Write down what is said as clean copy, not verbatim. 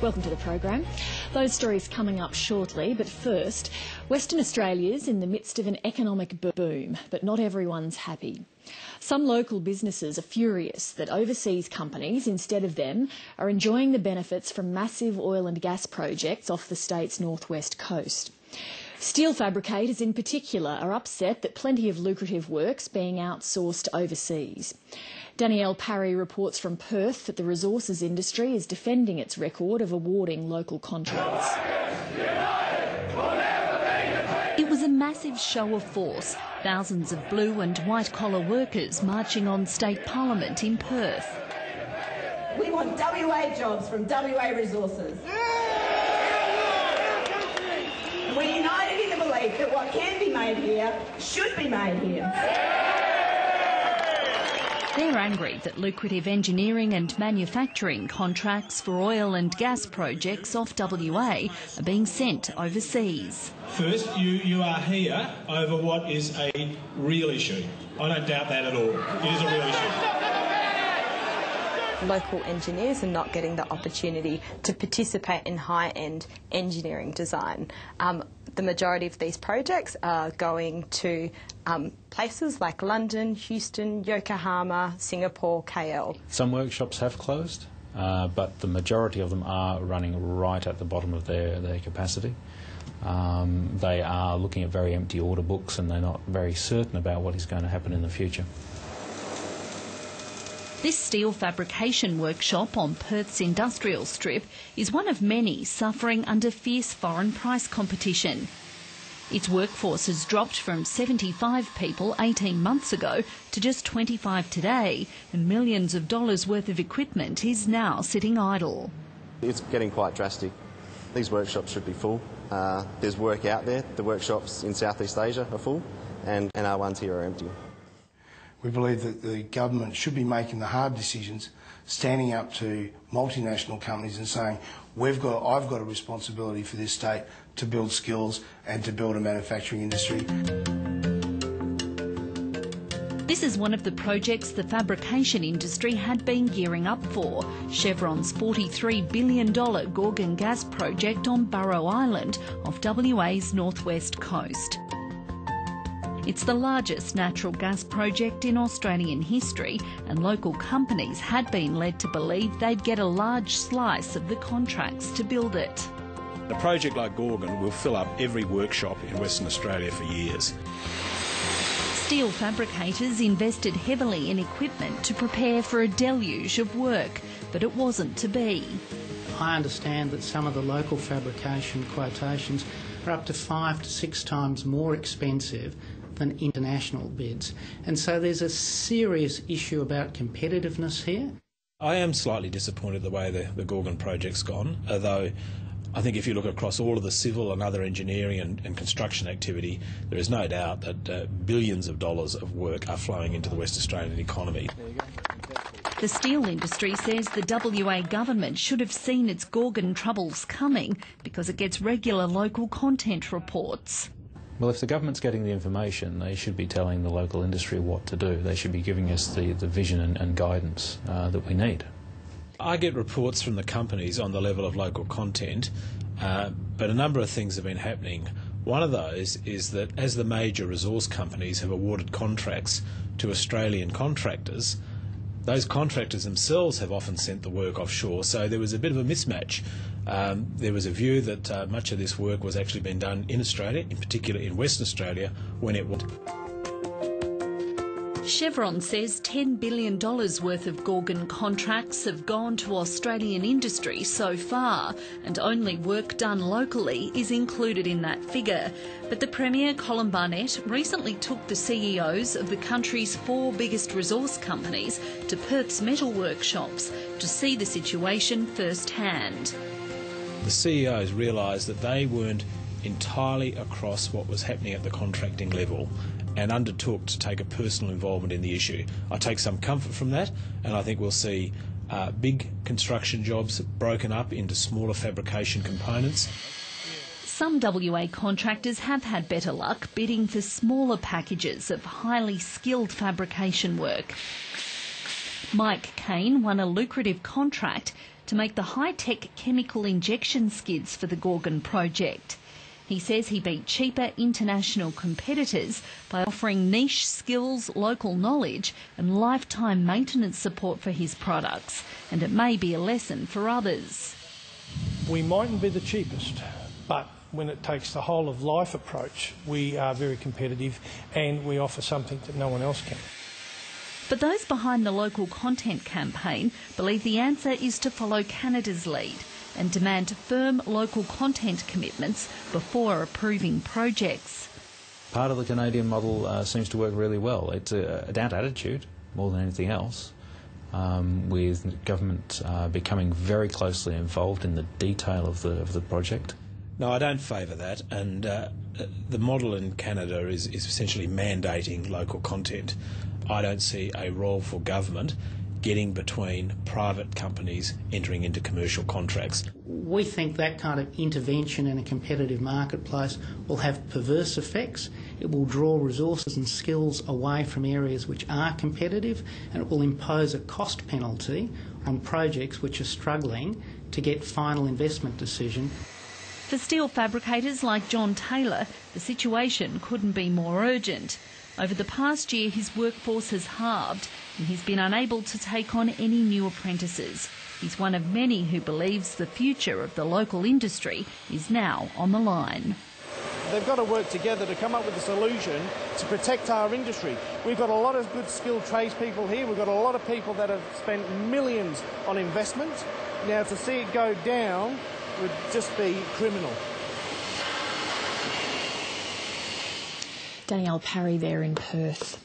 Welcome to the program. Those stories coming up shortly, but first, Western Australia's in the midst of an economic boom, but not everyone's happy. Some local businesses are furious that overseas companies, instead of them, are enjoying the benefits from massive oil and gas projects off the state's northwest coast. Steel fabricators in particular are upset that plenty of lucrative work's being outsourced overseas. Danielle Parry reports from Perth that the resources industry is defending its record of awarding local contracts. It was a massive show of force. Thousands of blue and white-collar workers marching on state parliament in Perth. We want WA jobs from WA Resources. We're united in the belief that what can be made here should be made here. They're angry that lucrative engineering and manufacturing contracts for oil and gas projects off WA are being sent overseas. First, you are here over what is a real issue. I don't doubt that at all. It is a real issue. Local engineers are not getting the opportunity to participate in high-end engineering design. The majority of these projects are going to places like London, Houston, Yokohama, Singapore, KL. Some workshops have closed, but the majority of them are running right at the bottom of their capacity. They are looking at very empty order books and they're not very certain about what is going to happen in the future. This steel fabrication workshop on Perth's industrial strip is one of many suffering under fierce foreign price competition. Its workforce has dropped from 75 people 18 months ago to just 25 today, and millions of dollars worth of equipment is now sitting idle. It's getting quite drastic. These workshops should be full. There's work out there. The workshops in Southeast Asia are full, and our ones here are empty. We believe that the government should be making the hard decisions, standing up to multinational companies and saying, I've got a responsibility for this state to build skills and to build a manufacturing industry. This is one of the projects the fabrication industry had been gearing up for, Chevron's $43 billion Gorgon gas project on Burrow Island off WA's northwest coast. It's the largest natural gas project in Australian history, and local companies had been led to believe they'd get a large slice of the contracts to build it. A project like Gorgon will fill up every workshop in Western Australia for years. Steel fabricators invested heavily in equipment to prepare for a deluge of work, but it wasn't to be. I understand that some of the local fabrication quotations are up to 5 to 6 times more expensive than international bids. And so there's a serious issue about competitiveness here. I am slightly disappointed the way the Gorgon project's gone, although I think if you look across all of the civil and other engineering and construction activity, there is no doubt that billions of dollars of work are flowing into the West Australian economy. The steel industry says the WA government should have seen its Gorgon troubles coming because it gets regular local content reports. Well, if the government's getting the information, they should be telling the local industry what to do. They should be giving us the vision and guidance that we need. I get reports from the companies on the level of local content, but a number of things have been happening. One of those is that as the major resource companies have awarded contracts to Australian contractors, those contractors themselves have often sent the work offshore, so there was a bit of a mismatch. There was a view that much of this work was actually being done in Australia, in particular in Western Australia, when it wasn't. Chevron says $10 billion worth of Gorgon contracts have gone to Australian industry so far, and only work done locally is included in that figure. But the Premier, Colin Barnett, recently took the CEOs of the country's 4 biggest resource companies to Perth's metal workshops to see the situation firsthand. The CEOs realised that they weren't entirely across what was happening at the contracting level and undertook to take a personal involvement in the issue. I take some comfort from that, and I think we'll see big construction jobs broken up into smaller fabrication components. Some WA contractors have had better luck bidding for smaller packages of highly skilled fabrication work. Mike Kane won a lucrative contract to make the high-tech chemical injection skids for the Gorgon project. He says he beat cheaper international competitors by offering niche skills, local knowledge and lifetime maintenance support for his products, and it may be a lesson for others. We mightn't be the cheapest, but when it takes the whole of life approach, we are very competitive and we offer something that no one else can. But those behind the local content campaign believe the answer is to follow Canada's lead and demand firm local content commitments before approving projects. Part of the Canadian model seems to work really well. It's a down attitude more than anything else, with government becoming very closely involved in the detail of the project. No, I don't favour that, and the model in Canada is essentially mandating local content. I don't see a role for government getting between private companies entering into commercial contracts. We think that kind of intervention in a competitive marketplace will have perverse effects. It will draw resources and skills away from areas which are competitive, and it will impose a cost penalty on projects which are struggling to get final investment decision. For steel fabricators like John Taylor, the situation couldn't be more urgent. Over the past year, his workforce has halved and he's been unable to take on any new apprentices. He's one of many who believes the future of the local industry is now on the line. They've got to work together to come up with a solution to protect our industry. We've got a lot of good skilled tradespeople here. We've got a lot of people that have spent millions on investment. Now, to see it go down would just be criminal. Danielle Parry there in Perth.